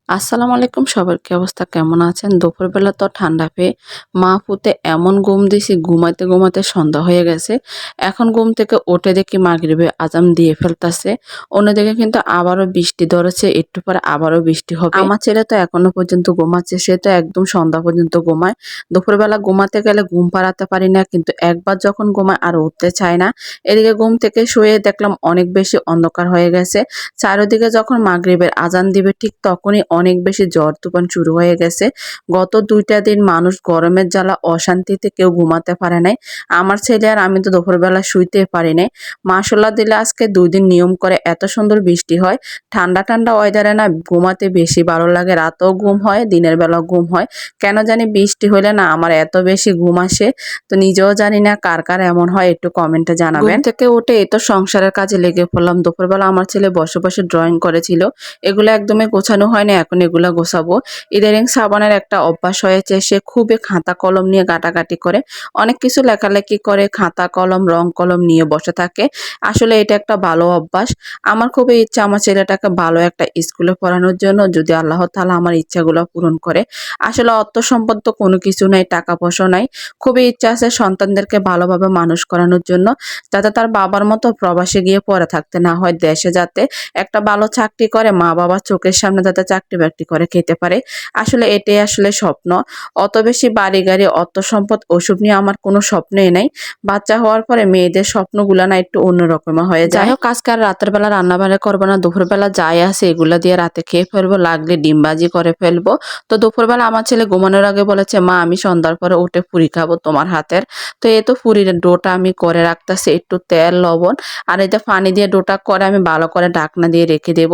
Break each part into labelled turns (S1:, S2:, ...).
S1: আসসালামু আলাইকুম, সবার কি অবস্থা, কেমন আছেন? দুপুরবেলা তো ঠান্ডা পেয়ে মা পুতে এমন ঘুম দিছি, ঘুমাইতে ঘুমাইতে সন্ধ্যা হয়ে গেছে। এখন ঘুম থেকে উঠে দেখি মাগরিবে আজান দিয়ে ফেলতাছে। অন্যদিকে কিন্তু আবারও বৃষ্টি ধরেছে, একটু পরে আবারও বৃষ্টি হবে। আমার ছেলে তো এখনো পর্যন্ত ঘুমাচ্ছে, সে তো একদম সন্ধ্যা পর্যন্ত ঘুমায়। দুপুরবেলা ঘুমাতে গেলে ঘুম পাড়াতে পারি না, কিন্তু একবার যখন ঘুমায় আর উঠতে চায় না। এদিকে ঘুম থেকে শুয়ে দেখলাম অনেক বেশি অন্ধকার হয়ে গেছে। চারিদিকে যখন মাগরিবের আজান দিবে ঠিক তখনই অনেক বেশি ঝড় তুফান শুরু হয়ে গেছে। গত ২টা দিন মানুষ গরমের জ্বালা অশান্তিতে কেউ ঘুমাতে পারে নাই। আমার ছেলে আর আমি তো দুপুরবেলা শুইতে পারি নাই। মাশাআল্লাহ দিলে আজকে ২ দিন নিয়ম করে এত সুন্দর বৃষ্টি হয়। ঠান্ডা, ঠান্ডা ওয়েদারে না ঘুমাতে বেশি ভালো লাগে। রাতেও ঘুম হয়, দিনের বেলাও ঘুম হয়। কেন জানি বৃষ্টি হইলে না আমার এত বেশি ঘুম আসে। তো নিজেও জানি না কার, কার এমন হয়, একটু কমেন্টে জানাবেন। ঘুম থেকে উঠে এই তো সংসারের কাজে লেগে পড়লাম। দুপুরবেলা আমার ছেলে বসে, বসে ড্রয়িং করেছিল। এগুলো একদমই গোছানো হয় না, এখন এগুলা গোছাবো। ইদানিং সাবানের একটা অভ্যাস হয়েছে, সে খুবই খাতা কলম নিয়ে ঘাটাঘাটি করে। অনেক কিছু লেখালেখি করে, খাতা কলম রং কলম নিয়ে বসে থাকে। আসলে এটা একটা ভালো অভ্যাস। আমার খুবই ইচ্ছা আমার ছেলেটাকে ভালো একটা স্কুলে পড়ানোর জন্য, যদি আল্লাহ তাআলা আমার ইচ্ছাগুলো পূরণ করে। আসলে অর্থ সম্পদ তো কোনো কিছু নাই, টাকা পয়সা নাই। খুবই ইচ্ছা আছে সন্তানদেরকে ভালোভাবে মানুষ করানোর জন্য, যাতে তার বাবার মতো প্রবাসে গিয়ে পড়ে থাকতে না হয়, দেশে যাতে একটা ভালো চাকরি করে মা বাবার চোখের সামনে যাতে চাকরি বাকরি করে খেতে পারে। আসলে এটাই আসলে স্বপ্ন। অত বেশি বাড়ি গাড়ি অর্থ সম্পদ ওসব নিয়ে আমার কোনো স্বপ্নই নাই। বাচ্চা হওয়ার পরে মেয়েদের স্বপ্নগুলা না একটু অন্যরকম হয়ে যায়। যাই হোক, আজকে আর রাতের বেলা রান্না বান্না করবো না, দুপুরবেলা যাই আছে এগুলা দিয়ে রাতে খেয়ে ফেলবো, লাগলে ডিম ভাজি করে ফেলবো। তো দুপুরবেলা আমার ছেলে ঘুমানোর আগে বলেছে, মা আমি সন্ধ্যার পরে উঠে পুরি খাবো তোমার হাতের। তো এই তো পুরির ডোটা আমি করে রাখতেছি, একটু তেল লবণ আর এই যে পানি দিয়ে ডোটা করে আমি ভালো করে ঢাকনা দিয়ে রেখে দেব।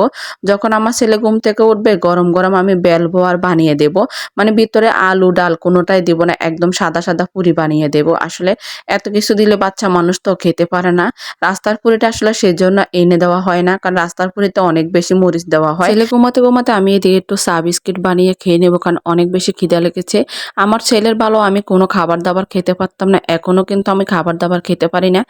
S1: যখন আমার ছেলে ঘুম থেকে উঠবে গরম গরম আমি বেলবো আর বানিয়ে দেব। মানে ভিতরে আলু ডাল কোনোটাই দিব না, একদম সাদা সাদা পুরি বানিয়ে দেব। আসলে এত কিছু দিলে বাচ্চা মানুষ তো খেতে পারে না। রাস্তার পুরিটা আসলে সেজন্য এনে দেওয়া হয় না, কারণ রাস্তার পুরিতে অনেক বেশি মরিচ দেওয়া হয়। ছেলে ঘুমাতে ঘুমাতে আমি এদিকে একটু চা বিস্কিট বানিয়ে খেয়ে নেবো, কারণ অনেক বেশি খিদা লেগেছে। আমার ছেলের ভালো আমি কোনো খাবার দাবার খেতে পারতাম না, এখনো কিন্তু আমি খাবার দাবার খেতে পারি না।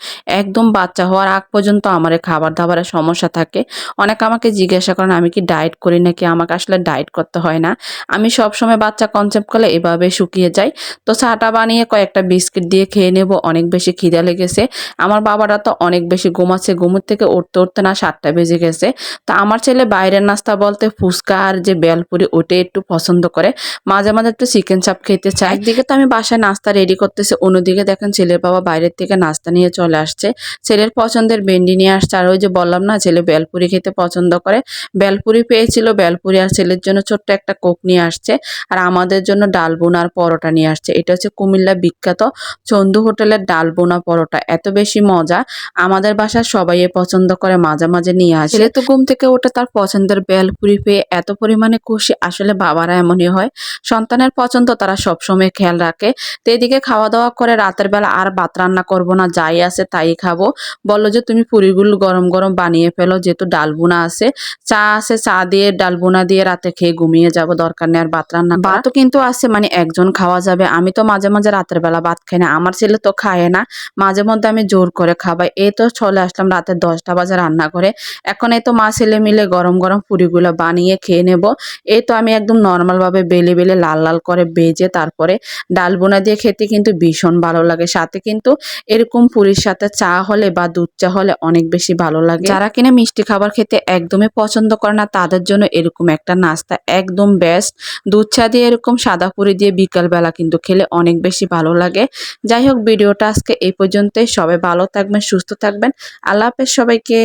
S1: একদম বাচ্চা হওয়ার আগ পর্যন্ত আমার এই খাবার দাবারের সমস্যা থাকে। অনেকে আমাকে জিজ্ঞাসা করেন আমি কি ডায়েট করি নাকি, আমাকে আসলে ডায়েট করতে হয় না। আমি সবসময় বাচ্চা কনসেপ্ট করলে এভাবে শুকিয়ে যাই। তো চাটা বানিয়ে কয়েকটা বিস্কিট দিয়ে খেয়ে নেব, অনেক বেশি খিদা লেগেছে। আমার বাবারা তো অনেক বেশি ঘুমাচ্ছে, ঘুমের থেকে উঠতে উঠতে না 7টা বেজে গেছে। তো আমার ছেলে বাইরের নাস্তা বলতে ফুচকা আর যে বেলপুরি ওটাই একটু পছন্দ করে। মাঝে মাঝে একটু চিকেন চাপ খেতে চায়। একদিকে তো আমি বাসায় নাস্তা রেডি করতেছি, অন্যদিকে দেখেন ছেলের বাবা বাইরের থেকে নাস্তা নিয়ে চলে আসছে। ছেলের পছন্দের ভেন্ডি নিয়ে আসছে, আর ওই যে বললাম না ছেলে বেলপুরি খেতে পছন্দ করে, বেলপুরি পেয়েছিল। বেলপুরি আর ছেলের জন্য ছোট্ট একটা কোক নিয়ে আসছে, আর আমাদের জন্য ডাল বোনা আর পরোটা নিয়ে আসছে। এটা হচ্ছে কুমিল্লা বিখ্যাত চন্দু হোটেলের ডাল বোনা পরোটা, এত বেশি মজা। আমাদের বাসার সবাই পছন্দ করে, মাঝে মাঝে নিয়ে আসে। ছেলে তো ঘুম থেকে উঠে তার পছন্দের বেলপুরি পেয়ে এত পরিমাণে খুশি। আসলে বাবারা এমনই হয়, সন্তানের পছন্দ তারা সবসময় খেয়াল রাখে। তো এদিকে খাওয়া দাওয়া করে রাতের বেলা আর ভাত রান্না করবো না, যাই আছে তাই খাবো। বললো যে তুমি পুরিগুলো গরম গরম বানিয়ে ফেলো, যেহেতু ডাল বোনা আছে, চা আছে, চা দিয়ে ডাল বোনা দিয়ে রাতে খেয়ে ঘুমিয়ে যাব, দরকার নেই আর ভাত রান্না করা। ভাতও কিন্তু আছে, মানে একজন খাওয়া যাবে। আমি তো মাঝে মাঝে রাতের বেলা ভাত খাই না, আমার ছেলে তো খায় না। মাঝে মধ্যে আমি জোর করে খাবাই। এই তো চলে আসলাম রাতের 10টা বাজে রান্না করে। এখন এই তো মা ছেলে মিলে গরম গরম পুরিগুলো বানিয়ে খেয়ে নেব। এই তো আমি একদম নর্মাল ভাবে বেলে বেলে লাল লাল করে ভেজে তারপরে ডাল বোনা দিয়ে খেতে কিন্তু ভীষণ ভালো লাগে। সাথে কিন্তু এরকম পুরির সাথে চা হলে বা দুধ চা হলে অনেক বেশি ভালো লাগে। যারা কিনা মিষ্টি খাবার খেতে একদমই পছন্দ করে না তাদের জন্য এরকম একটা নাস্তা একদম বেস্ট। দুধ চা দিয়ে এরকম সাদা পুরি দিয়ে বিকাল বেলা কিন্তু খেলে অনেক বেশি ভালো লাগে। যাই হোক, ভিডিওটা আজকে এই পর্যন্তই। সবাই ভালো থাকবেন, সুস্থ থাকবেন। আল্লাহ হাফেজ সবাইকে।